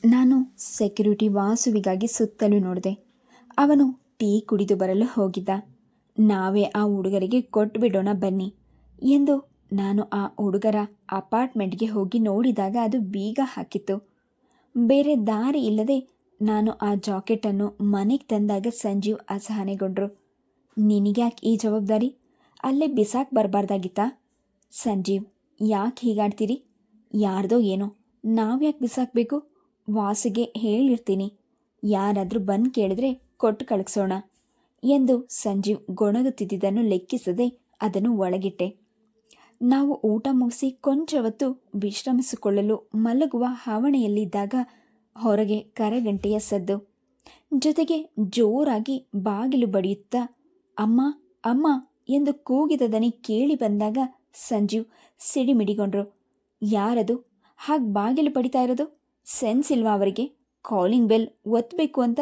ನಾನು ಸೆಕ್ಯೂರಿಟಿ ವಾಸುವಿಗಾಗಿ ಸುತ್ತಲೂ ನೋಡಿದೆ. ಅವನು ಟೀ ಕುಡಿದು ಬರಲು ಹೋಗಿದ್ದ. ನಾವೇ ಆ ಹುಡುಗರಿಗೆ ಕೊಟ್ಬಿಡೋಣ ಬನ್ನಿ ಎಂದು ನಾನು ಆ ಹುಡುಗರ ಅಪಾರ್ಟ್ಮೆಂಟ್ಗೆ ಹೋಗಿ ನೋಡಿದಾಗ ಅದು ಬೀಗ ಹಾಕಿತ್ತು. ಬೇರೆ ದಾರಿ ಇಲ್ಲದೆ ನಾನು ಆ ಜಾಕೆಟನ್ನು ಮನೆಗೆ ತಂದಾಗ ಸಂಜೀವ್ ಅಸಹನೆಗೊಂಡ್ರು. ನಿನಗ್ಯಾಕೆ ಈ ಜವಾಬ್ದಾರಿ? ಅಲ್ಲೇ ಬಿಸಾಕ್ ಬರಬಾರ್ದಾಗಿತ್ತಾ? ಸಂಜೀವ್, ಯಾಕೆ ಹೀಗಾಡ್ತೀರಿ? ಯಾರ್ದೋ ಏನೋ, ನಾವ್ಯಾಕೆ ಬಿಸಾಕಬೇಕು? ವಾಸಿಗೆ ಹೇಳಿರ್ತೀನಿ, ಯಾರಾದರೂ ಬಂದು ಕೇಳಿದ್ರೆ ಕೊಟ್ಟು ಕಳಿಸೋಣ ಎಂದು ಸಂಜೀವ್ ಗೊಣಗುತ್ತಿದ್ದನ್ನು ಲೆಕ್ಕಿಸದೆ ಅದನ್ನು ಒಳಗಿಟ್ಟೆ. ನಾವು ಊಟ ಮುಗಿಸಿ ಕೊಂಚ ಹೊತ್ತು ವಿಶ್ರಮಿಸಿಕೊಳ್ಳಲು ಮಲಗುವ ಹವಣೆಯಲ್ಲಿದ್ದಾಗ ಹೊರಗೆ ಕರೆಗಂಟೆಯ ಸದ್ದು, ಜೊತೆಗೆ ಜೋರಾಗಿ ಬಾಗಿಲು ಬಡಿಯುತ್ತಾ ಅಮ್ಮ ಅಮ್ಮ ಎಂದು ಕೂಗಿದ ದನಿ ಕೇಳಿ ಬಂದಾಗ ಸಂಜೀವ್ ಸಿಡಿಮಿಡಿಗೊಂಡ್ರು. ಯಾರದು ಹಾಗೆ ಬಾಗಿಲು ಬಡಿತಾ ಇರೋದು? ಸೆನ್ಸ್ ಇಲ್ವಾ ಅವರಿಗೆ? ಕಾಲಿಂಗ್ ಬೆಲ್ ಒತ್ತಬೇಕು ಅಂತ.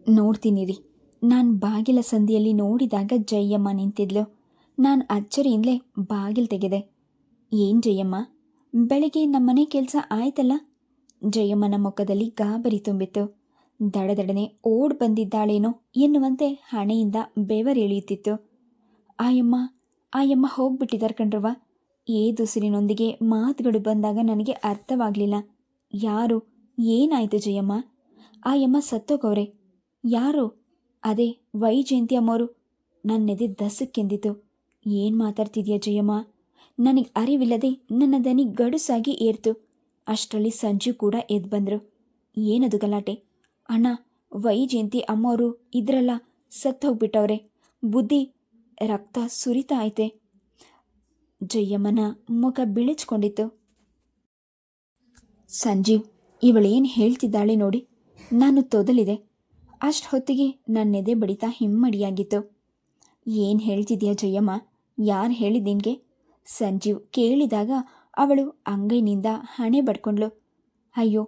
ನೋಡ್ತೀನಿ ರೀ. ನಾನು ಬಾಗಿಲ ಸಂದಿಯಲ್ಲಿ ನೋಡಿದಾಗ ಜಯಮ್ಮ ನಿಂತಿದ್ಲು. ನಾನು ಅಚ್ಚರಿಯಿಂದಲೇ ಬಾಗಿಲು ತೆಗೆದೆ. ಏನು ಜಯಮ್ಮ, ಬೆಳಗ್ಗೆ ನಮ್ಮನೆ ಕೆಲಸ ಆಯ್ತಲ್ಲ? ಜಯಮ್ಮನ ಮುಖದಲ್ಲಿ ಗಾಬರಿ ತುಂಬಿತ್ತು. ದಡದಡನೆ ಓಡ್ ಬಂದಿದ್ದಾಳೇನೋ ಎನ್ನುವಂತೆ ಹಣೆಯಿಂದ ಬೆವರಿಳಿಯುತ್ತಿತ್ತು. ಆಯಮ್ಮ ಹೋಗ್ಬಿಟ್ಟಿದ್ದಾರೆ ಕಣ್ರವ್ವ. ಏದುಸಿರಿನೊಂದಿಗೆ ಮಾತುಗಳು ಬಂದಾಗ ನನಗೆ ಅರ್ಥವಾಗಲಿಲ್ಲ. ಯಾರು? ಏನಾಯಿತು ಜಯಮ್ಮ? ಆಯಮ್ಮ ಸತ್ತೋಗವ್ರೆ. ಯಾರು? ಅದೇ ವೈಜಯಂತಿ ಅಮ್ಮವರು. ನನ್ನೆದೆ ದಸಕ್ಕೆಂದಿತು. ಏನು ಮಾತಾಡ್ತಿದ್ಯಾ ಜಯಮ್ಮ? ನನಗೆ ಅರಿವಿಲ್ಲದೆ ನನ್ನ ದನಿ ಗಡುಸಾಗಿ ಏರ್ತು. ಅಷ್ಟರಲ್ಲಿ ಸಂಜೀವ್ ಕೂಡ ಎದ್ದು ಬಂದರು. ಏನದು ಗಲಾಟೆ? ಅಣ್ಣ, ವೈಜಯಂತಿ ಅಮ್ಮವರು ಇದ್ರಲ್ಲ, ಸತ್ತೋಗ್ಬಿಟ್ಟವ್ರೆ. ಬುದ್ಧಿ ರಕ್ತ ಸುರಿತಾ ಐತೆ. ಜಯಮ್ಮನ ಮುಖ ಬಿಳಿಚ್ಕೊಂಡಿತ್ತು. ಸಂಜೀವ್, ಇವಳೇನು ಹೇಳ್ತಿದ್ದಾಳೆ ನೋಡಿ. ನಾನು ತೊದಲಿದೆ. ಅಷ್ಟು ಹೊತ್ತಿಗೆ ನನ್ನೆದೆ ಬಡಿತ ಹಿಮ್ಮಡಿಯಾಗಿತ್ತು. ಏನು ಹೇಳ್ತಿದ್ಯಾ ಜಯಮ್ಮ? ಯಾರು ಹೇಳಿದ ನಿನಗೆ? ಸಂಜೀವ್ ಕೇಳಿದಾಗ ಅವಳು ಅಂಗೈನಿಂದ ಹಣೆ ಬಡ್ಕೊಂಡ್ಳು. ಅಯ್ಯೋ,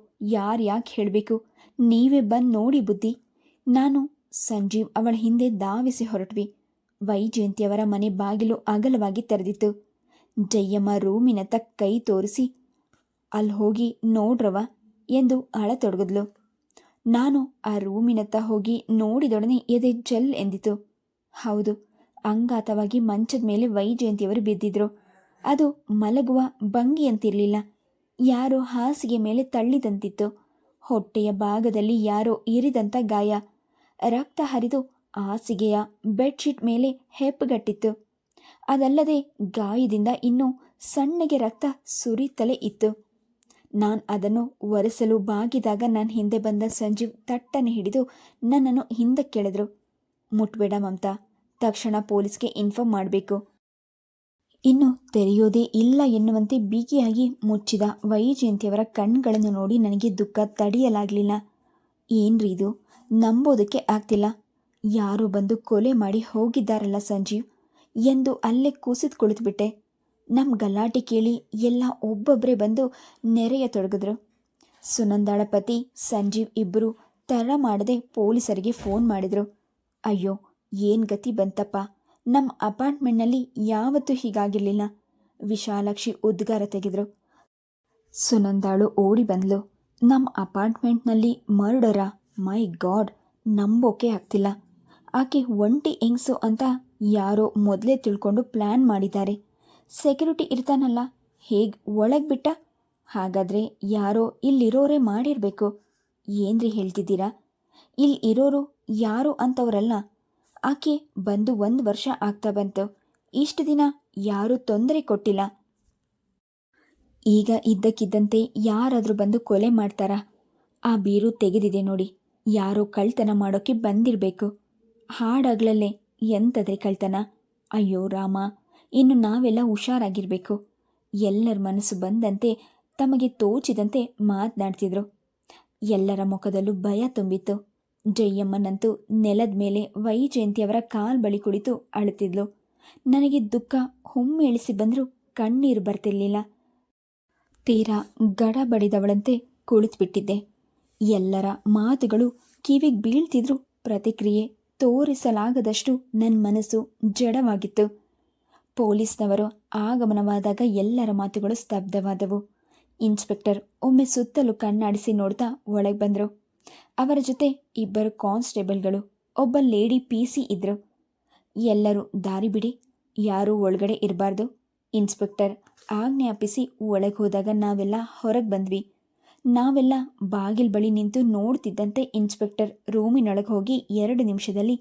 ಯಾಕೆ ಹೇಳಬೇಕು? ನೀವೇ ಬಂದು ನೋಡಿ ಬುದ್ಧಿ. ನಾನು ಸಂಜೀವ್ ಅವಳ ಹಿಂದೆ ಧಾವಿಸಿ ಹೊರಟ್ವಿ. ವೈಜಯಂತಿಯವರ ಮನೆ ಬಾಗಿಲು ಅಗಲವಾಗಿ ತೆರೆದಿತ್ತು. ಜಯಮ್ಮ ರೂಮಿನತ್ತ ಕೈ ತೋರಿಸಿ, ಅಲ್ಲಿ ಹೋಗಿ ನೋಡ್ರವ ಎಂದು ಅಳತೊಡಗಿದ್ಲು. ನಾನು ಆ ರೂಮಿನತ್ತ ಹೋಗಿ ನೋಡಿದೊಡನೆ ಎದೆ ಜಲ್ ಎಂದಿತು. ಹೌದು, ಅಂಗಾತವಾಗಿ ಮಂಚದ ಮೇಲೆ ವೈಜಯಂತಿಯವರು ಬಿದ್ದಿದ್ರು. ಅದು ಮಲಗುವ ಭಂಗಿಯಂತಿರಲಿಲ್ಲ, ಯಾರೋ ಹಾಸಿಗೆ ಮೇಲೆ ತಳ್ಳಿದಂತಿತ್ತು. ಹೊಟ್ಟೆಯ ಭಾಗದಲ್ಲಿ ಯಾರೋ ಇರಿದಂಥ ಗಾಯ. ರಕ್ತ ಹರಿದು ಹಾಸಿಗೆಯ ಬೆಡ್ಶೀಟ್ ಮೇಲೆ ಹೆಪ್ಪುಗಟ್ಟಿತ್ತು. ಅದಲ್ಲದೆ ಗಾಯದಿಂದ ಇನ್ನೂ ಸಣ್ಣಗೆ ರಕ್ತ ಸುರಿತಲೇ ಇತ್ತು. ನಾನು ಅದನ್ನು ಒರೆಸಲು ಬಾಗಿದಾಗ ನನ್ನ ಹಿಂದೆ ಬಂದ ಸಂಜೀವ್ ತಟ್ಟನೆ ಹಿಡಿದು ನನ್ನನ್ನು ಹಿಂದಕ್ಕೆಳೆದ್ರು. ಮುಟ್ಬೇಡ ಮಮತಾ, ತಕ್ಷಣ ಪೊಲೀಸ್ಗೆ ಇನ್ಫಾರ್ಮ್ ಮಾಡಬೇಕು. ಇನ್ನು ತೆರೆಯೋದೇ ಇಲ್ಲ ಎನ್ನುವಂತೆ ಬಿಗಿಯಾಗಿ ಮುಚ್ಚಿದ ವೈಜಯಂತಿಯವರ ಕಣ್ಗಳನ್ನು ನೋಡಿ ನನಗೆ ದುಃಖ ತಡೆಯಲಾಗಲಿಲ್ಲ. ಏನ್ರಿ ಇದು? ನಂಬೋದಕ್ಕೆ ಆಗ್ತಿಲ್ಲ. ಯಾರೋ ಬಂದು ಕೊಲೆ ಮಾಡಿ ಹೋಗಿದ್ದಾರಲ್ಲ ಸಂಜೀವ್ ಎಂದು ಅಲ್ಲೇ ಕುಸಿದು ಕುಳಿತುಬಿಟ್ಟೆ. ನಮ್ಮ ಗಲಾಟೆ ಕೇಳಿ ಎಲ್ಲ ಒಬ್ಬೊಬ್ಬರೇ ಬಂದು ನೆರೆಯ ತೊಡಗಿದ್ರು. ಸುನಂದಾಳ ಪತಿ ಸಂಜೀವ್ ಇಬ್ಬರು ತಡ ಮಾಡದೆ ಪೊಲೀಸರಿಗೆ ಫೋನ್ ಮಾಡಿದರು. ಅಯ್ಯೋ, ಏನು ಗತಿ ಬಂತಪ್ಪ. ನಮ್ಮ ಅಪಾರ್ಟ್ಮೆಂಟ್ನಲ್ಲಿ ಯಾವತ್ತೂ ಹೀಗಾಗಿರಲಿಲ್ಲ. ವಿಶಾಲಾಕ್ಷಿ ಉದ್ಗಾರ ತೆಗೆದ್ರು. ಸುನಂದಾಳು ಓಡಿ ಬಂದ್ಲು. ನಮ್ಮ ಅಪಾರ್ಟ್ಮೆಂಟ್ನಲ್ಲಿ ಮರ್ಡರಾ? ಮೈ ಗಾಡ್, ನಂಬೋಕೆ ಆಗ್ತಿಲ್ಲ. ಆಕೆ ಒಂಟಿ ಹೆಂಗ್ಸು ಅಂತ ಯಾರೋ ಮೊದಲೇ ತಿಳ್ಕೊಂಡು ಪ್ಲ್ಯಾನ್ ಮಾಡಿದ್ದಾರೆ. ಸೆಕ್ಯೂರಿಟಿ ಇರ್ತಾನಲ್ಲ, ಹೇಗೆ ಒಳಗೆ ಬಿಟ್ಟ? ಹಾಗಾದರೆ ಯಾರೋ ಇಲ್ಲಿರೋರೇ ಮಾಡಿರಬೇಕು. ಏನ್ರಿ ಹೇಳ್ತಿದ್ದೀರಾ? ಇಲ್ಲಿ ಇರೋರು ಯಾರು ಅಂತವರಲ್ಲ. ಆಕೆ ಬಂದು 1 ವರ್ಷ ಆಗ್ತಾ ಬಂತು. ಇಷ್ಟು ದಿನ ಯಾರೂ ತೊಂದರೆ ಕೊಟ್ಟಿಲ್ಲ. ಈಗ ಇದ್ದಕ್ಕಿದ್ದಂತೆ ಯಾರಾದರೂ ಬಂದು ಕೊಲೆ ಮಾಡ್ತಾರಾ? ಆ ಬೀರು ತೆಗೆದಿದೆ ನೋಡಿ. ಯಾರೋ ಕಳ್ತನ ಮಾಡೋಕ್ಕೆ ಬಂದಿರಬೇಕು. ಹಾಡಾಗ್ಲಲ್ಲೇ ಎಂಥದ್ರಿ ಕಳ್ತನ? ಅಯ್ಯೋ ರಾಮ, ಇನ್ನು ನಾವೆಲ್ಲ ಹುಷಾರಾಗಿರಬೇಕು. ಎಲ್ಲರ ಮನಸ್ಸು ಬಂದಂತೆ ತಮಗೆ ತೋಚಿದಂತೆ ಮಾತನಾಡ್ತಿದ್ರು. ಎಲ್ಲರ ಮುಖದಲ್ಲೂ ಭಯ ತುಂಬಿತ್ತು. ಜಯಮ್ಮನಂತೂ ನೆಲದ ಮೇಲೆ ವೈಜಯಂತಿಯವರ ಕಾಲ್ ಬಳಿ ಕುಳಿತು ಅಳುತ್ತಿದ್ಲು. ನನಗೆ ದುಃಖ ಹುಮ್ಮೇಳಿಸಿ ಬಂದರೂ ಕಣ್ಣೀರು ಬರ್ತಿರ್ಲಿಲ್ಲ. ತೀರಾ ಗಡಬಡಿದವಳಂತೆ ಕುಳಿತುಬಿಟ್ಟಿದ್ದೆ. ಎಲ್ಲರ ಮಾತುಗಳು ಕಿವಿಗೆ ಬೀಳ್ತಿದ್ರೂ ಪ್ರತಿಕ್ರಿಯೆ ತೋರಿಸಲಾಗದಷ್ಟು ನನ್ನ ಮನಸ್ಸು ಜಡವಾಗಿತ್ತು. ಪೊಲೀಸ್ನವರು ಆಗಮನವಾದಾಗ ಎಲ್ಲರ ಮಾತುಗಳು ಸ್ತಬ್ಧವಾದವು. ಇನ್ಸ್ಪೆಕ್ಟರ್ ಒಮ್ಮೆ ಸುತ್ತಲೂ ಕಣ್ಣಾಡಿಸಿ ನೋಡ್ತಾ ಒಳಗೆ ಬಂದರು. ಅವರ ಜೊತೆ 2 ಕಾನ್ಸ್ಟೇಬಲ್ಗಳು, ಒಬ್ಬ ಲೇಡಿ PC ಇದ್ರು. ಎಲ್ಲರೂ ದಾರಿ ಬಿಡಿ, ಯಾರೂ ಒಳಗಡೆ ಇರಬಾರ್ದು. ಇನ್ಸ್ಪೆಕ್ಟರ್ ಆಜ್ಞಾಪಿಸಿ ಒಳಗೆ ಹೋದಾಗ ನಾವೆಲ್ಲ ಹೊರಗೆ ಬಂದ್ವಿ. ನಾವೆಲ್ಲ ಬಾಗಿಲು ಬಳಿ ನಿಂತು ನೋಡ್ತಿದ್ದಂತೆ ಇನ್ಸ್ಪೆಕ್ಟರ್ ರೂಮಿನೊಳಗೆ ಹೋಗಿ 2 ನಿಮಿಷದಲ್ಲಿ,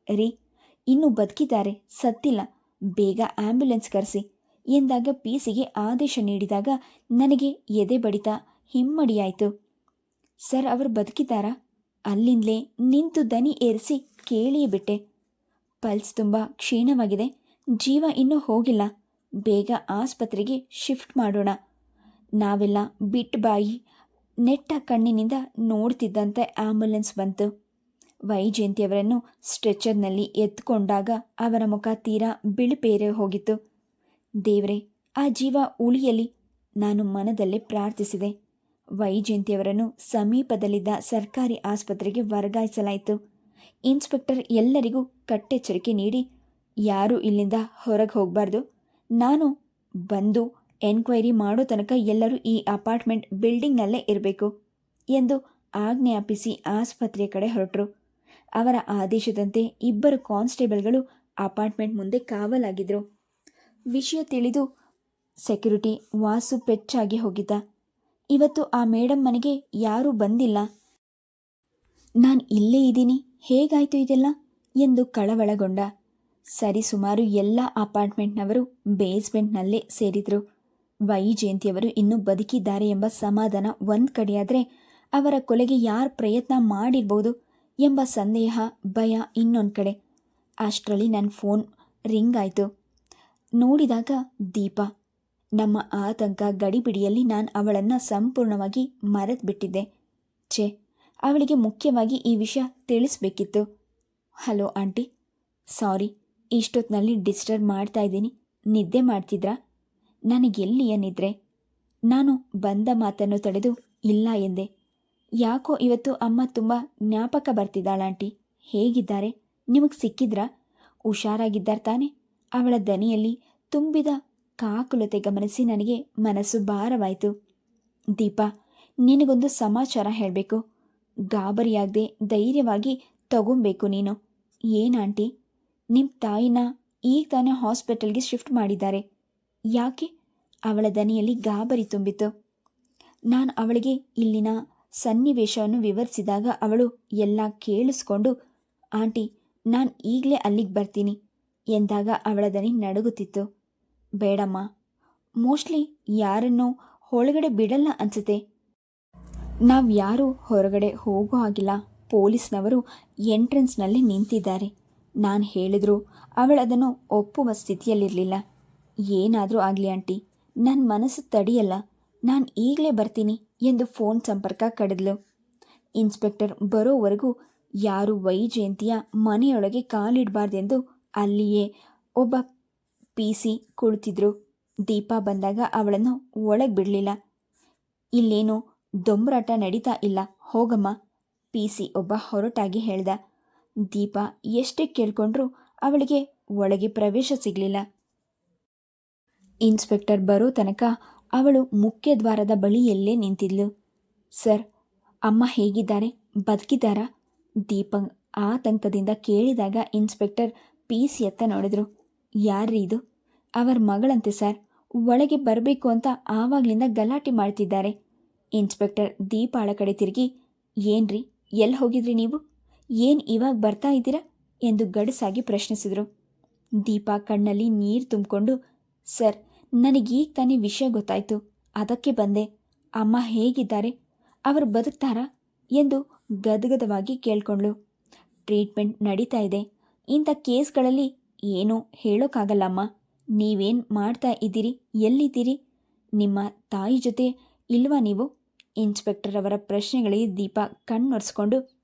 ರೀ, ಇನ್ನೂ ಬದುಕಿದ್ದಾರೆ, ಸತ್ತಿಲ್ಲ, ಬೇಗ ಆ್ಯಂಬ್ಯುಲೆನ್ಸ್ ಕರೆಸಿ ಎಂದಾಗ PCಗೆ ಆದೇಶ ನೀಡಿದಾಗ ನನಗೆ ಎದೆ ಬಡಿತ ಹಿಮ್ಮಡಿಯಾಯಿತು. ಸರ್, ಅವರು ಬದುಕಿದ್ದಾರಾ? ಅಲ್ಲಿಂದಲೇ ನಿಂತು ದನಿ ಏರಿಸಿ ಕೇಳಿಯೇ ಬಿಟ್ಟೆ. ಪಲ್ಸ್ ತುಂಬ ಕ್ಷೀಣವಾಗಿದೆ, ಜೀವ ಇನ್ನೂ ಹೋಗಿಲ್ಲ, ಬೇಗ ಆಸ್ಪತ್ರೆಗೆ ಶಿಫ್ಟ್ ಮಾಡೋಣ. ನಾವೆಲ್ಲ ಬಿಟ್ಟು ಬಾಯಿ ನೆಟ್ಟ ಕಣ್ಣಿನಿಂದ ನೋಡ್ತಿದ್ದಂತೆ ಆ್ಯಂಬುಲೆನ್ಸ್ ಬಂತು. ವೈಜಯಂತಿಯವರನ್ನು ಸ್ಟ್ರೆಚರ್ನಲ್ಲಿ ಎತ್ಕೊಂಡಾಗ ಅವರ ಮುಖ ತೀರಾ ಬಿಳಿಪೇರೆ ಹೋಗಿತ್ತು. ದೇವ್ರೆ, ಆ ಜೀವ ಉಳಿಯಲಿ, ನಾನು ಮನದಲ್ಲೇ ಪ್ರಾರ್ಥಿಸಿದೆ. ವೈಜಯಂತಿಯವರನ್ನು ಸಮೀಪದಲ್ಲಿದ್ದ ಸರ್ಕಾರಿ ಆಸ್ಪತ್ರೆಗೆ ವರ್ಗಾಯಿಸಲಾಯಿತು. ಇನ್ಸ್ಪೆಕ್ಟರ್ ಎಲ್ಲರಿಗೂ ಕಟ್ಟೆಚ್ಚರಿಕೆ ನೀಡಿ, ಯಾರೂ ಇಲ್ಲಿಂದ ಹೊರಗೆ ಹೋಗಬಾರ್ದು, ನಾನು ಬಂದು ಎನ್ಕ್ವೈರಿ ಮಾಡೋ ತನಕ ಎಲ್ಲರೂ ಈ ಅಪಾರ್ಟ್ಮೆಂಟ್ ಬಿಲ್ಡಿಂಗ್ನಲ್ಲೇ ಇರಬೇಕು ಎಂದು ಆಜ್ಞಾಪಿಸಿ ಆಸ್ಪತ್ರೆಯ ಕಡೆ ಹೊರಟರು. ಅವರ ಆದೇಶದಂತೆ 2 ಕಾನ್ಸ್ಟೇಬಲ್ಗಳು ಅಪಾರ್ಟ್ಮೆಂಟ್ ಮುಂದೆ ಕಾವಲಾಗಿದ್ದರು. ವಿಷಯ ತಿಳಿದು ಸೆಕ್ಯೂರಿಟಿ ವಾಸು ಪೆಚ್ಚಾಗಿ ಹೋಗಿದ್ದ. ಇವತ್ತು ಆ ಮೇಡಮ್ ಮನೆಗೆ ಯಾರೂ ಬಂದಿಲ್ಲ, ನಾನು ಇಲ್ಲೇ ಇದ್ದೀನಿ, ಹೇಗಾಯಿತು ಇದೆಲ್ಲ ಎಂದು ಕಳವಳಗೊಂಡ. ಸರಿಸುಮಾರು ಎಲ್ಲ ಅಪಾರ್ಟ್ಮೆಂಟ್ನವರು ಬೇಸ್ಮೆಂಟ್ನಲ್ಲೇ ಸೇರಿದ್ರು. ವೈಜಯಂತಿಯವರು ಇನ್ನೂ ಬದುಕಿದ್ದಾರೆ ಎಂಬ ಸಮಾಧಾನ ಒಂದು ಕಡೆಯಾದರೆ, ಅವರ ಕೊಲೆಗೆ ಯಾರು ಪ್ರಯತ್ನ ಮಾಡಿರ್ಬೋದು ಎಂಬ ಸಂದೇಹ, ಭಯ ಇನ್ನೊಂದು ಕಡೆ. ಅಷ್ಟರಲ್ಲಿ ನನ್ನ ಫೋನ್ ರಿಂಗ್ ಆಯಿತು. ನೋಡಿದಾಗ ದೀಪಾ. ನಮ್ಮ ಆತಂಕ ಗಡಿಬಿಡಿಯಲ್ಲಿ ನಾನು ಅವಳನ್ನು ಸಂಪೂರ್ಣವಾಗಿ ಮರೆತು ಬಿಟ್ಟಿದ್ದೆ. ಛೇ, ಅವಳಿಗೆ ಮುಖ್ಯವಾಗಿ ಈ ವಿಷಯ ತಿಳಿಸ್ಬೇಕಿತ್ತು. ಹಲೋ ಆಂಟಿ, ಸಾರಿ, ಇಷ್ಟೊತ್ತಿನಲ್ಲಿ ಡಿಸ್ಟರ್ಬ್ ಮಾಡ್ತಾ ಇದ್ದೀನಿ, ನಿದ್ದೆ ಮಾಡ್ತಿದ್ರಾ? ನನಗೆಲ್ಲಿಯ ನಿದ್ರೆ? ನಾನು ಬಂದ ಮಾತನ್ನು ತಡೆದು ಇಲ್ಲ ಎಂದೆ. ಯಾಕೋ ಇವತ್ತು ಅಮ್ಮ ತುಂಬ ಜ್ಞಾಪಕ ಬರ್ತಿದ್ದಾಳಾಂಟಿ, ಹೇಗಿದ್ದಾರೆ? ನಿಮಗೆ ಸಿಕ್ಕಿದ್ರಾ? ಹುಷಾರಾಗಿದ್ದಾರೆ ತಾನೆ? ಅವಳ ದನಿಯಲ್ಲಿ ತುಂಬಿದ ಕಾಕುಲತೆ ಗಮನಿಸಿ ನನಗೆ ಮನಸ್ಸು ಭಾರವಾಯಿತು. ದೀಪಾ, ನಿನಗೊಂದು ಸಮಾಚಾರ ಹೇಳಬೇಕು. ಗಾಬರಿಯಾಗದೆ ಧೈರ್ಯವಾಗಿ ತಗೊಬೇಕು ನೀನು. ಏನಾಂಟಿ? ನಿಮ್ಮ ತಾಯಿನ ಈಗ ತಾನೇ ಹಾಸ್ಪಿಟಲ್ಗೆ ಶಿಫ್ಟ್ ಮಾಡಿದ್ದಾರೆ. ಯಾಕೆ? ಅವಳ ದನಿಯಲ್ಲಿ ಗಾಬರಿ ತುಂಬಿತು. ನಾನು ಅವಳಿಗೆ ಇಲ್ಲಿನ ಸನ್ನಿವೇಶವನ್ನು ವಿವರಿಸಿದಾಗ ಅವಳು ಎಲ್ಲ ಕೇಳಿಸ್ಕೊಂಡು, ಆಂಟಿ, ನಾನು ಈಗಲೇ ಅಲ್ಲಿಗೆ ಬರ್ತೀನಿ ಎಂದಾಗ ಅವಳ ದನಿ ನಡುಗುತ್ತಿತ್ತು. ಬೇಡಮ್ಮ, ಮೋಸ್ಟ್ಲಿ ಯಾರನ್ನೂ ಒಳಗಡೆ ಬಿಡಲ್ಲ ಅನಿಸುತ್ತೆ. ನಾವು ಯಾರೂ ಹೊರಗಡೆ ಹೋಗೋ ಹಾಗಿಲ್ಲ, ಪೊಲೀಸ್ನವರು ಎಂಟ್ರೆನ್ಸ್ನಲ್ಲಿ ನಿಂತಿದ್ದಾರೆ. ನಾನು ಹೇಳಿದ್ರು ಅವಳದನ್ನು ಒಪ್ಪುವ ಸ್ಥಿತಿಯಲ್ಲಿರಲಿಲ್ಲ. ಏನಾದರೂ ಆಗಲಿ ಆಂಟಿ, ನನ್ನ ಮನಸ್ಸು ತಡೆಯಲ್ಲ, ನಾನು ಈಗಲೇ ಬರ್ತೀನಿ ಎಂದು ಫೋನ್ ಸಂಪರ್ಕ ಕಡಿದ್ಲು. ಇನ್ಸ್ಪೆಕ್ಟರ್ ಬರೋವರೆಗೂ ಯಾರು ವೈಜಯಂತಿಯ ಮನೆಯೊಳಗೆ ಕಾಲಿಡಬಾರ್ದೆಂದು ಅಲ್ಲಿಯೇ ಒಬ್ಬ PC ಕುಳಿತಿದ್ರು. ದೀಪಾ ಬಂದಾಗ ಅವಳನ್ನು ಒಳಗೆ ಬಿಡಲಿಲ್ಲ. ಇಲ್ಲೇನೋ ದೊಂಬರಾಟ ನಡೀತಾ ಇಲ್ಲ, ಹೋಗಮ್ಮ, PC ಒಬ್ಬ ಹೊರಟಾಗಿ ಹೇಳ್ದ. ದೀಪಾ ಎಷ್ಟೇ ಕೇಳ್ಕೊಂಡ್ರೂ ಅವಳಿಗೆ ಒಳಗೆ ಪ್ರವೇಶ ಸಿಗಲಿಲ್ಲ. ಇನ್ಸ್ಪೆಕ್ಟರ್ ಬರೋ ತನಕ ಅವಳು ಮುಖ್ಯ ದ್ವಾರದ ಬಳಿಯಲ್ಲೇ ನಿಂತಿದ್ಲು. ಸರ್, ಅಮ್ಮ ಹೇಗಿದ್ದಾರೆ? ಬದುಕಿದ್ದಾರಾ? ದೀಪಾ ಆತಂಕದಿಂದ ಕೇಳಿದಾಗ ಇನ್ಸ್ಪೆಕ್ಟರ್ PC ಅತ್ತ ನೋಡಿದ್ರು. ಯಾರ್ರೀ ಇದು? ಅವರ ಮಗಳಂತೆ ಸರ್, ಒಳಗೆ ಬರಬೇಕು ಅಂತ ಆವಾಗಲಿಂದ ಗಲಾಟೆ ಮಾಡ್ತಿದ್ದಾರೆ. ಇನ್ಸ್ಪೆಕ್ಟರ್ ದೀಪಾಳ ಕಡೆ ತಿರುಗಿ, ಏನ್ರಿ, ಎಲ್ಲಿ ಹೋಗಿದ್ರಿ ನೀವು? ಏನು ಇವಾಗ ಬರ್ತಾ ಇದ್ದೀರಾ ಎಂದು ಗಡಸಾಗಿ ಪ್ರಶ್ನಿಸಿದರು. ದೀಪಾ ಕಣ್ಣಲ್ಲಿ ನೀರು ತುಂಬಿಕೊಂಡು, ಸರ್, ನನಗೀಗ ತಾನೇ ವಿಷಯ ಗೊತ್ತಾಯಿತು, ಅದಕ್ಕೆ ಬಂದೆ. ಅಮ್ಮ ಹೇಗಿದ್ದಾರೆ? ಅವರು ಬದುಕ್ತಾರಾ ಎಂದು ಗದಗದವಾಗಿ ಕೇಳ್ಕೊಂಡ್ಳು. ಟ್ರೀಟ್ಮೆಂಟ್ ನಡೀತಾ ಇದೆ. ಇಂಥ ಕೇಸ್ಗಳಲ್ಲಿ ಏನೂ ಹೇಳೋಕ್ಕಾಗಲ್ಲಮ್ಮ. ನೀವೇನು ಮಾಡ್ತಾ ಇದ್ದೀರಿ? ಎಲ್ಲಿದ್ದೀರಿ? ನಿಮ್ಮ ತಾಯಿ ಜೊತೆ ಇಲ್ವಾ ನೀವು? ಇನ್ಸ್ಪೆಕ್ಟರ್ ಅವರ ಪ್ರಶ್ನೆಗಳಿಗೆ ದೀಪಾ ಕಣ್ಣೊರೆಸ್ಕೊಂಡು,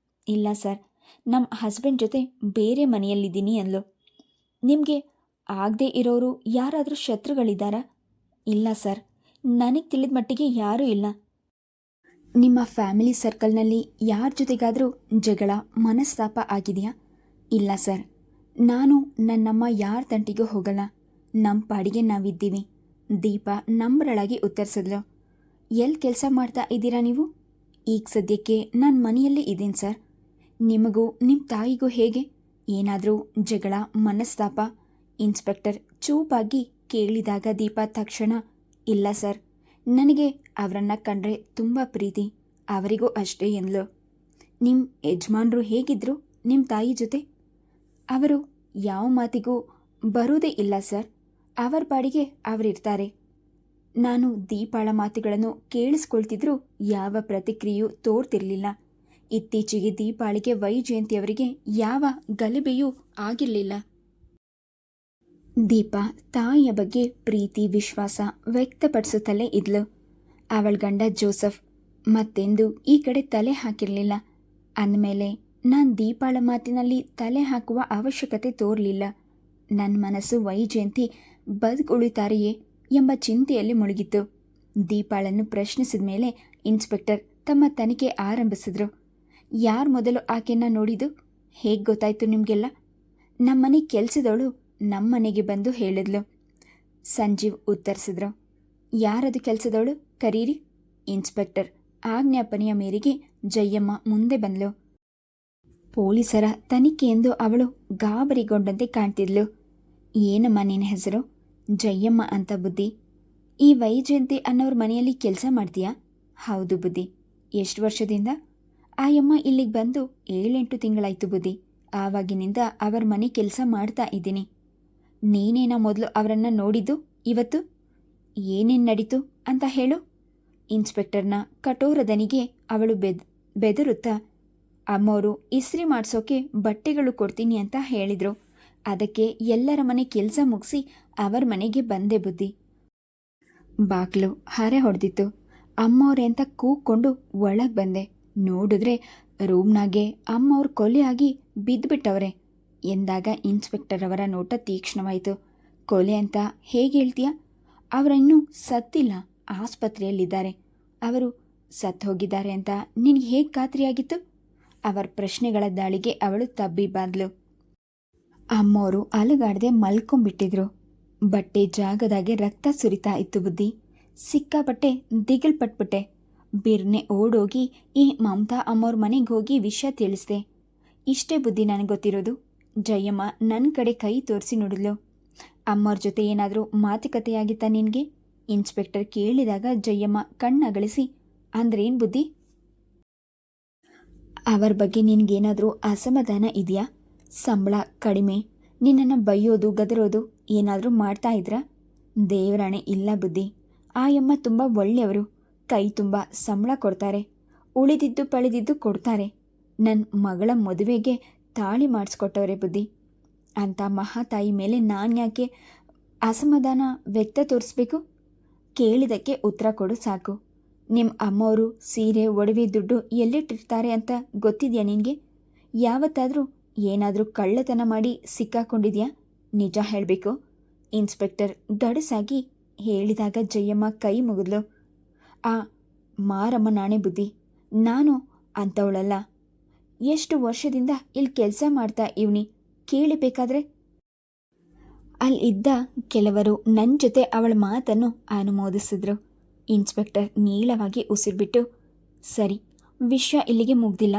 ಇಲ್ಲ ಸರ್, ನಮ್ಮ ಹಸ್ಬೆಂಡ್ ಜೊತೆ ಬೇರೆ ಮನೆಯಲ್ಲಿದ್ದೀನಿ ಅಂದ್ಲು. ನಿಮಗೆ ಆಗದೆ ಇರೋರು ಯಾರಾದರೂ ಶತ್ರುಗಳಿದ್ದಾರಾ? ಇಲ್ಲ ಸರ್, ನನಗೆ ತಿಳಿದ ಮಟ್ಟಿಗೆ ಯಾರೂ ಇಲ್ಲ. ನಿಮ್ಮ ಫ್ಯಾಮಿಲಿ ಸರ್ಕಲ್ನಲ್ಲಿ ಯಾರ ಜೊತೆಗಾದರೂ ಜಗಳ, ಮನಸ್ತಾಪ ಆಗಿದೆಯಾ? ಇಲ್ಲ ಸರ್, ನಾನು ನನ್ನಮ್ಮ ಯಾರ ತಂಟಿಗೂ ಹೋಗಲ್ಲ, ನಮ್ಮ ಪಾಡಿಗೆ ನಾವಿದ್ದೀವಿ. ದೀಪಾ ನಂಬರಳಾಗಿ ಉತ್ತರಿಸಿದ್ಲು. ಎಲ್ಲಿ ಕೆಲಸ ಮಾಡ್ತಾ ಇದ್ದೀರಾ ನೀವು? ಈಗ ಸದ್ಯಕ್ಕೆ ನಾನು ಮನೆಯಲ್ಲೇ ಇದ್ದೀನಿ ಸರ್. ನಿಮಗೂ ನಿಮ್ಮ ತಾಯಿಗೂ ಹೇಗೆ? ಏನಾದರೂ ಜಗಳ, ಮನಸ್ತಾಪ? ಇನ್ಸ್ಪೆಕ್ಟರ್ ಚೂಪಾಗಿ ಕೇಳಿದಾಗ ದೀಪಾ ತಕ್ಷಣ, ಇಲ್ಲ ಸರ್, ನನಗೆ ಅವರನ್ನು ಕಂಡ್ರೆ ತುಂಬ ಪ್ರೀತಿ, ಅವರಿಗೂ ಅಷ್ಟೇ ಎಂದ್ಲು. ನಿಮ್ಮ ಯಜಮಾನರು ಹೇಗಿದ್ರು ನಿಮ್ಮ ತಾಯಿ ಜೊತೆ? ಅವರು ಯಾವ ಮಾತಿಗೂ ಬರೋದೇ ಇಲ್ಲ ಸರ್. ಅವರ ಪಾಡಿಗೆ ಅವರಿರ್ತಾರೆ. ನಾನು ದೀಪಾಳ ಮಾತುಗಳನ್ನು ಕೇಳಿಸ್ಕೊಳ್ತಿದ್ರೂ ಯಾವ ಪ್ರತಿಕ್ರಿಯೆಯೂ ತೋರ್ತಿರ್ಲಿಲ್ಲ. ಇತ್ತೀಚೆಗೆ ದೀಪಾಳಿಗೆ ವೈಜಯಂತಿಯವರಿಗೆ ಯಾವ ಗಲಭೆಯೂ ಆಗಿರಲಿಲ್ಲ. ದೀಪಾ ತಾಯಿಯ ಬಗ್ಗೆ ಪ್ರೀತಿ ವಿಶ್ವಾಸ ವ್ಯಕ್ತಪಡಿಸುತ್ತಲೇ ಇದ್ಲು. ಅವಳ ಗಂಡ ಜೋಸೆಫ್ ಮತ್ತೆಂದು ಈ ಕಡೆ ತಲೆ ಹಾಕಿರಲಿಲ್ಲ. ಅಂದಮೇಲೆ ನಾನು ದೀಪಾಳ ಮಾತಿನಲ್ಲಿ ತಲೆ ಹಾಕುವ ಅವಶ್ಯಕತೆ ತೋರಲಿಲ್ಲ. ನನ್ನ ಮನಸ್ಸು ವೈಜಯಂತಿ ಬದುಕುಳಿತಾರೆಯೇ ಎಂಬ ಚಿಂತೆಯಲ್ಲಿ ಮುಳುಗಿತ್ತು. ದೀಪಾಳನ್ನು ಪ್ರಶ್ನಿಸಿದ ಮೇಲೆ ಇನ್ಸ್ಪೆಕ್ಟರ್ ತಮ್ಮ ತನಿಖೆ ಆರಂಭಿಸಿದ್ರು. ಯಾರು ಮೊದಲು ಆಕೆನ ನೋಡಿದ್ದು? ಹೇಗೆ ಗೊತ್ತಾಯ್ತು ನಿಮಗೆಲ್ಲ? ನಮ್ಮನೆ ಕೆಲಸದವಳು ನಮ್ಮನೆಗೆ ಬಂದು ಹೇಳಿದ್ಲು. ಸಂಜೀವ್ ಉತ್ತರಿಸಿದ್ರು. ಯಾರದು ಕೆಲಸದವಳು? ಕರೀರಿ. ಇನ್ಸ್ಪೆಕ್ಟರ್ ಆಜ್ಞಾಪನೆಯ ಮೇರೆಗೆ ಜಯಮ್ಮ ಮುಂದೆ ಬಂದ್ಲು. ಪೊಲೀಸರ ತನಿಖೆ ಎಂದು ಅವಳು ಗಾಬರಿಗೊಂಡಂತೆ ಕಾಣ್ತಿದ್ಲು. ಏನಮ್ಮ ನಿನ್ನ ಹೆಸರು? ಜಯಮ್ಮ ಅಂತ ಬುದ್ಧಿ. ಈ ವೈಜಯಂತಿ ಅನ್ನೋರ ಮನೆಯಲ್ಲಿ ಕೆಲಸ ಮಾಡ್ತೀಯಾ? ಹೌದು ಬುದ್ಧಿ. ಎಷ್ಟು ವರ್ಷದಿಂದ? ಆಯಮ್ಮ ಇಲ್ಲಿಗೆ ಬಂದು 7-8 ತಿಂಗಳಾಯ್ತು ಬುದ್ಧಿ. ಆವಾಗಿನಿಂದ ಅವರ ಮನೆ ಕೆಲಸ ಮಾಡ್ತಾ ಇದ್ದೀನಿ. ನೀನೇನ ಮೊದಲು ಅವರನ್ನು ನೋಡಿದ್ದು ಇವತ್ತು? ಏನೇನು ನಡೀತು ಅಂತ ಹೇಳು. ಇನ್ಸ್ಪೆಕ್ಟರ್ನ ಕಠೋರ ದನಿಗೆ ಅವಳು ಬೆದರುತ್ತಾ, ಅಮ್ಮವರು ಇಸ್ತ್ರಿ ಮಾಡಿಸೋಕೆ ಬಟ್ಟೆಗಳು ಕೊಡ್ತೀನಿ ಅಂತ ಹೇಳಿದರು. ಅದಕ್ಕೆ ಎಲ್ಲರ ಮನೆ ಕೆಲಸ ಮುಗಿಸಿ ಅವರ ಮನೆಗೆ ಬಂದೆ ಬುದ್ಧಿ. ಬಾಗ್ಲು ಹರೆ ಹೊಡೆದಿತ್ತು. ಅಮ್ಮವ್ರೆ ಅಂತ ಕೂಕ್ಕೊಂಡು ಒಳಗೆ ಬಂದೆ. ನೋಡಿದ್ರೆ ರೂಮ್ನಾಗೆ ಅಮ್ಮವ್ರು ಕೊಲೆಯಾಗಿ ಬಿದ್ದುಬಿಟ್ಟವ್ರೆ ಎಂದಾಗ ಇನ್ಸ್ಪೆಕ್ಟರ್ ಅವರ ನೋಟ ತೀಕ್ಷ್ಣವಾಯಿತು. ಕೊಲೆ ಅಂತ ಹೇಗೆ ಹೇಳ್ತೀಯ? ಅವರಿನ್ನೂ ಸತ್ತಿಲ್ಲ, ಆಸ್ಪತ್ರೆಯಲ್ಲಿದ್ದಾರೆ. ಅವರು ಸತ್ತು ಹೋಗಿದ್ದಾರೆ ಅಂತ ನಿನಗೆ ಹೇಗೆ ಖಾತ್ರಿಯಾಗಿತ್ತು? ಅವರ ಪ್ರಶ್ನೆಗಳ ದಾಳಿಗೆ ಅವಳು ತಬ್ಬಿ ಬಾದ್ಲು. ಅಮ್ಮವರು ಅಲುಗಾಡದೆ ಮಲ್ಕೊಂಡ್ಬಿಟ್ಟಿದ್ರು. ಬಟ್ಟೆ ಜಾಗದಾಗೆ ರಕ್ತ ಸುರಿತಾ ಇತ್ತು ಬುದ್ಧಿ. ಸಿಕ್ಕಾಪಟ್ಟೆ ದಿಗಿಲ್ಪಟ್ಬಿಟ್ಟೆ. ಬಿರ್ನೆ ಓಡೋಗಿ ಈ ಮಮತಾ ಅಮ್ಮವ್ರ ಮನೆಗೆ ಹೋಗಿ ವಿಷಯ ತಿಳಿಸ್ದೆ. ಇಷ್ಟೇ ಬುದ್ಧಿ ನನಗೆ ಗೊತ್ತಿರೋದು. ಜಯಮ್ಮ ನನ್ನ ಕಡೆ ಕೈ ತೋರಿಸಿ ನೋಡಿದ್ಲು. ಅಮ್ಮವ್ರ ಜೊತೆ ಏನಾದರೂ ಮಾತುಕತೆಯಾಗಿತ್ತಾ ನಿನಗೆ? ಇನ್ಸ್ಪೆಕ್ಟರ್ ಕೇಳಿದಾಗ ಜಯಮ್ಮ ಕಣ್ಣಗಳಿಸಿ, ಅಂದ್ರೇನು ಬುದ್ಧಿ? ಅವರ ಬಗ್ಗೆ ನಿನಗೇನಾದರೂ ಅಸಮಾಧಾನ ಇದೆಯಾ? ಸಂಬಳ ಕಡಿಮೆ, ನಿನ್ನನ್ನು ಬೈಯೋದು ಗದರೋದು ಏನಾದರೂ ಮಾಡ್ತಾ ಇದ್ರಾ? ದೇವರಾಣೆ ಇಲ್ಲ ಬುದ್ಧಿ. ಆಯಮ್ಮ ತುಂಬ ಒಳ್ಳೆಯವರು. ಕೈ ತುಂಬ ಸಂಬಳ ಕೊಡ್ತಾರೆ. ಉಳಿದಿದ್ದು ಪಳಿದಿದ್ದು ಕೊಡ್ತಾರೆ. ನನ್ನ ಮಗಳ ಮದುವೆಗೆ ತಾಳಿ ಮಾಡಿಸ್ಕೊಟ್ಟವ್ರೆ ಬುದ್ಧಿ. ಅಂಥ ಮಹಾತಾಯಿ ಮೇಲೆ ನಾನು ಯಾಕೆ ಅಸಮಾಧಾನ ವ್ಯಕ್ತ ತೋರಿಸ್ಬೇಕು? ಕೇಳಿದ್ದಕ್ಕೆ ಉತ್ತರ ಕೊಡು ಸಾಕು. ನಿಮ್ಮ ಅಮ್ಮವರು ಸೀರೆ ಒಡವೆ ದುಡ್ಡು ಎಲ್ಲಿಟ್ಟಿರ್ತಾರೆ ಅಂತ ಗೊತ್ತಿದೆಯಾ ನಿನಗೆ? ಯಾವತ್ತಾದರೂ ಏನಾದರೂ ಕಳ್ಳತನ ಮಾಡಿ ಸಿಕ್ಕಾಕೊಂಡಿದ್ಯಾ? ನಿಜ ಹೇಳಬೇಕು. ಇನ್ಸ್ಪೆಕ್ಟರ್ ಗಡಸಾಗಿ ಹೇಳಿದಾಗ ಜಯಮ್ಮ ಕೈ ಮುಗಿದ್ಲು. ಆ ಮಾರಮ್ಮ ನಾಣೆ ಬುದ್ಧಿ, ನಾನು ಅಂಥವಳಲ್ಲ. ಎಷ್ಟು ವರ್ಷದಿಂದ ಇಲ್ಲಿ ಕೆಲಸ ಮಾಡ್ತಾ ಇವ್ನಿ, ಕೇಳಿಬೇಕಾದ್ರೆ. ಅಲ್ಲಿದ್ದ ಕೆಲವರು ನನ್ನ ಜೊತೆ ಅವಳ ಮಾತನ್ನು ಅನುಮೋದಿಸಿದ್ರು. ಇನ್ಸ್ಪೆಕ್ಟರ್ ನೀಳವಾಗಿ ಉಸಿರುಬಿಟ್ಟು, ಸರಿ, ವಿಷಯ ಇಲ್ಲಿಗೆ ಮುಗ್ದಿಲ್ಲ.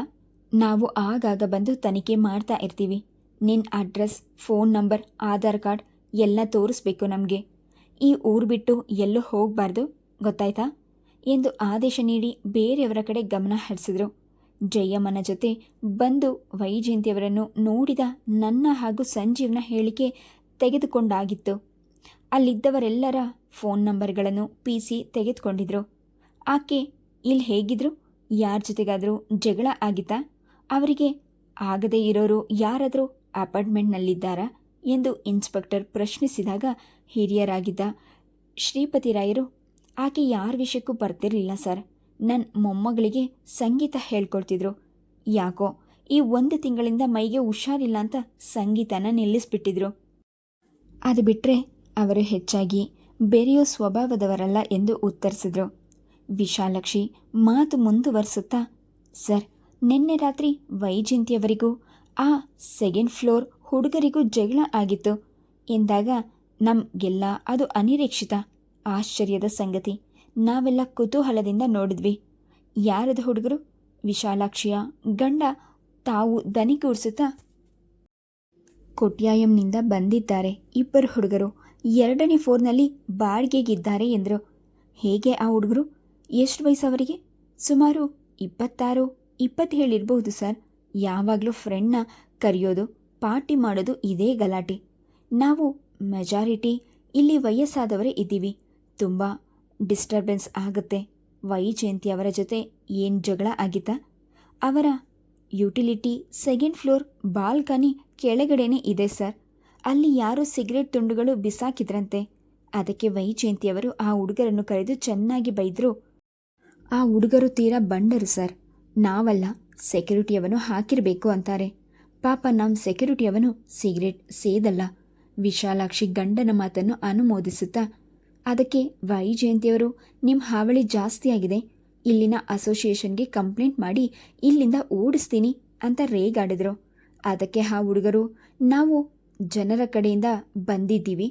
ನಾವು ಆಗಾಗ ಬಂದು ತನಿಖೆ ಮಾಡ್ತಾ ಇರ್ತೀವಿ. ನಿನ್ನ address, phone number, Aadhaar card ಎಲ್ಲ ತೋರಿಸ್ಬೇಕು ನಮಗೆ. ಈ ಊರು ಬಿಟ್ಟು ಎಲ್ಲೂ ಹೋಗಬಾರ್ದು, ಗೊತ್ತಾಯ್ತಾ ಎಂದು ಆದೇಶ ನೀಡಿ ಬೇರೆಯವರ ಕಡೆ ಗಮನ ಹರಿಸಿದ್ರು. ಜಯಮ್ಮನ ಜೊತೆ ಬಂದು ವೈಜಯಂತಿಯವರನ್ನು ನೋಡಿದ ನನ್ನ ಹಾಗೂ ಸಂಜೀವ್ನ ಹೇಳಿಕೆ ತೆಗೆದುಕೊಂಡಾಗಿತ್ತು. ಅಲ್ಲಿದ್ದವರೆಲ್ಲರ ಫೋನ್ ನಂಬರ್ಗಳನ್ನು PC ತೆಗೆದುಕೊಂಡಿದ್ರು. ಆಕೆ ಇಲ್ಲಿ ಹೇಗಿದ್ರು? ಯಾರ ಜೊತೆಗಾದರೂ ಜಗಳ ಆಗಿತ್ತಾ? ಅವರಿಗೆ ಆಗದೇ ಇರೋರು ಯಾರಾದರೂ ಅಪಾರ್ಟ್ಮೆಂಟ್ನಲ್ಲಿದ್ದಾರಾ ಎಂದು ಇನ್ಸ್ಪೆಕ್ಟರ್ ಪ್ರಶ್ನಿಸಿದಾಗ ಹಿರಿಯರಾಗಿದ್ದ ಶ್ರೀಪತಿರಾಯರು, ಆಕೆ ಯಾರ ವಿಷಯಕ್ಕೂ ಬರ್ತಿರಲಿಲ್ಲ ಸರ್. ನನ್ನ ಮೊಮ್ಮಗಳಿಗೆ ಸಂಗೀತ ಹೇಳ್ಕೊಡ್ತಿದ್ರು. ಯಾಕೋ ಈ 1 ತಿಂಗಳಿಂದ ಮೈಗೆ ಹುಷಾರಿಲ್ಲ ಅಂತ ಸಂಗೀತನ ನಿಲ್ಲಿಸ್ಬಿಟ್ಟಿದ್ರು. ಅದು ಬಿಟ್ಟರೆ ಅವರು ಹೆಚ್ಚಾಗಿ ಬೆರೆಯೋ ಸ್ವಭಾವದವರಲ್ಲ ಎಂದು ಉತ್ತರಿಸಿದ್ರು. ವಿಶಾಲಾಕ್ಷಿ ಮಾತು ಮುಂದುವರಿಸುತ್ತಾ, ಸರ್, ನಿನ್ನೆ ರಾತ್ರಿ ವೈಜಯಂತಿಯವರಿಗೂ ಆ 2nd ಫ್ಲೋರ್ ಹುಡುಗರಿಗೂ ಜಗಳ ಆಗಿತ್ತು ಎಂದಾಗ ನಮಗೆಲ್ಲ ಅದು ಅನಿರೀಕ್ಷಿತ, ಆಶ್ಚರ್ಯದ ಸಂಗತಿ. ನಾವೆಲ್ಲ ಕುತೂಹಲದಿಂದ ನೋಡಿದ್ವಿ. ಯಾರದ ಹುಡುಗರು? ವಿಶಾಲಾಕ್ಷಿಯ ಗಂಡ ತಾವು ದನಿಗೂಡಿಸುತ್ತಾ, ಕೊಟ್ಯಾಯಂನಿಂದ ಬಂದಿದ್ದಾರೆ. ಇಬ್ಬರು ಹುಡುಗರು 2ನೇ ಫ್ಲೋರ್ನಲ್ಲಿ ಬಾಡಿಗೆಗಿದ್ದಾರೆ ಎಂದರು. ಹೇಗೆ ಆ ಹುಡುಗರು? ಎಷ್ಟು ವಯಸ್ಸು ಅವರಿಗೆ? ಸುಮಾರು 26, 27 ಇರಬಹುದು ಸರ್. ಯಾವಾಗಲೂ ಫ್ರೆಂಡ್ನ ಕರೆಯೋದು, ಪಾರ್ಟಿ ಮಾಡೋದು ಇದೇ ಗಲಾಟೆ. ನಾವು ಮೆಜಾರಿಟಿ ಇಲ್ಲಿ ವಯಸ್ಸಾದವರೇ ಇದ್ದೀವಿ. ತುಂಬ ಡಿಸ್ಟರ್ಬೆನ್ಸ್ ಆಗುತ್ತೆ. ವೈಜಯಂತಿ ಅವರ ಜೊತೆ ಏನು ಜಗಳ ಆಗಿತ್ತಾ? ಅವರ ಯುಟಿಲಿಟಿ 2nd ಫ್ಲೋರ್ ಬಾಲ್ಕನಿ ಕೆಳಗಡೆನೇ ಇದೆ ಸರ್. ಅಲ್ಲಿ ಯಾರೋ ಸಿಗರೆಟ್ ತುಂಡುಗಳು ಬಿಸಾಕಿದ್ರಂತೆ. ಅದಕ್ಕೆ ವೈಜಯಂತಿಯವರು ಆ ಹುಡುಗರನ್ನು ಕರೆದು ಚೆನ್ನಾಗಿ ಬೈದರು. ಆ ಹುಡುಗರು ತೀರಾ ಬಂಡರು ಸರ್. ನಾವಲ್ಲ, ಸೆಕ್ಯೂರಿಟಿಯವನು ಹಾಕಿರಬೇಕು ಅಂತಾರೆ. ಪಾಪ ನಮ್ಮ ಸೆಕ್ಯೂರಿಟಿಯವನು ಸಿಗರೆಟ್ ಸೇದಲ್ಲ. ವಿಶಾಲಾಕ್ಷಿ ಗಂಡನ ಮಾತನ್ನು ಅನುಮೋದಿಸುತ್ತಾ, ಅದಕ್ಕೆ ವೈಜಯಂತಿಯವರು ನಿಮ್ಮ ಹಾವಳಿ ಜಾಸ್ತಿ ಆಗಿದೆ, ಇಲ್ಲಿನ ಅಸೋಸಿಯೇಷನ್ಗೆ ಕಂಪ್ಲೇಂಟ್ ಮಾಡಿ ಇಲ್ಲಿಂದ ಓಡಿಸ್ತೀನಿ ಅಂತ ರೇಗಾಡಿದ್ರು. ಅದಕ್ಕೆ ಆ ಹುಡುಗರು, ನಾವು ಜನರ ಕಡೆಯಿಂದ ಬಂದಿದ್ದೀವಿ,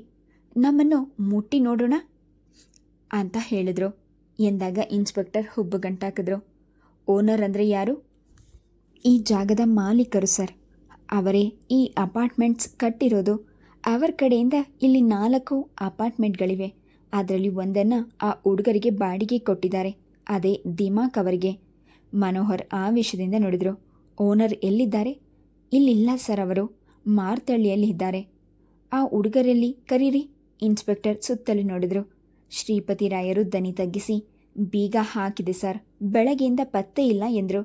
ನಮ್ಮನ್ನು ಮುಟ್ಟಿ ನೋಡೋಣ ಅಂತ ಹೇಳಿದ್ರು ಎಂದಾಗ ಇನ್ಸ್ಪೆಕ್ಟರ್ ಹುಬ್ಬುಗಂಟಾಕಿದ್ರು. ಓನರ್ ಅಂದರೆ ಯಾರು? ಈ ಜಾಗದ ಮಾಲೀಕರು ಸರ್. ಅವರೇ ಈ ಅಪಾರ್ಟ್ಮೆಂಟ್ಸ್ ಕಟ್ಟಿರೋದು. ಅವರ ಕಡೆಯಿಂದ ಇಲ್ಲಿ 4 ಅಪಾರ್ಟ್ಮೆಂಟ್ಗಳಿವೆ. ಅದರಲ್ಲಿ ಒಂದನ್ನು ಆ ಹುಡುಗರಿಗೆ ಬಾಡಿಗೆ ಕೊಟ್ಟಿದ್ದಾರೆ. ಅದೇ ದಿಮಾಕ್ ಅವರಿಗೆ. ಮನೋಹರ್ ಆವೇಶದಿಂದ ನೋಡಿದರು. ಓನರ್ ಎಲ್ಲಿದ್ದಾರೆ? ಇಲ್ಲಿಲ್ಲ ಸರ್, ಅವರು ಮಾರ್ತಳ್ಳಿಯಲ್ಲಿ ಇದ್ದಾರೆ. ಆ ಹುಡುಗರಲ್ಲಿ ಕರೀರಿ. ಇನ್ಸ್ಪೆಕ್ಟರ್ ಸುತ್ತಲೂ ನೋಡಿದರು. ಶ್ರೀಪತಿ ರಾಯರು ದನಿ ತಗ್ಗಿಸಿ, ಬೀಗ ಹಾಕಿದೆ ಸರ್, ಬೆಳಗ್ಗೆಯಿಂದ ಪತ್ತೆ ಇಲ್ಲ ಎಂದರು.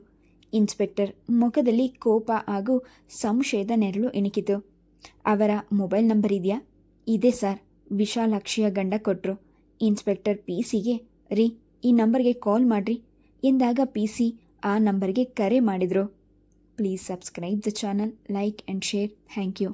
ಇನ್ಸ್ಪೆಕ್ಟರ್ ಮುಖದಲ್ಲಿ ಕೋಪ ಹಾಗೂ ಸಂಶಯದ ನೆರಳು ಇಣುಕಿತು. ಅವರ ಮೊಬೈಲ್ ನಂಬರ್ ಇದೆಯಾ? ಇದೆ ಸರ್, ವಿಶಾಲಾಕ್ಷಿಯ ಗಂಡ ಕೊಟ್ಟರು. ಇನ್ಸ್ಪೆಕ್ಟರ್ PC ಗೆ, ರೀ ಈ ನಂಬರ್ಗೆ ಕಾಲ್ ಮಾಡಿರಿ ಎಂದಾಗ PC ಆ ನಂಬರ್ಗೆ ಕರೆ ಮಾಡಿದರು. Please subscribe the channel, like and share. Thank you.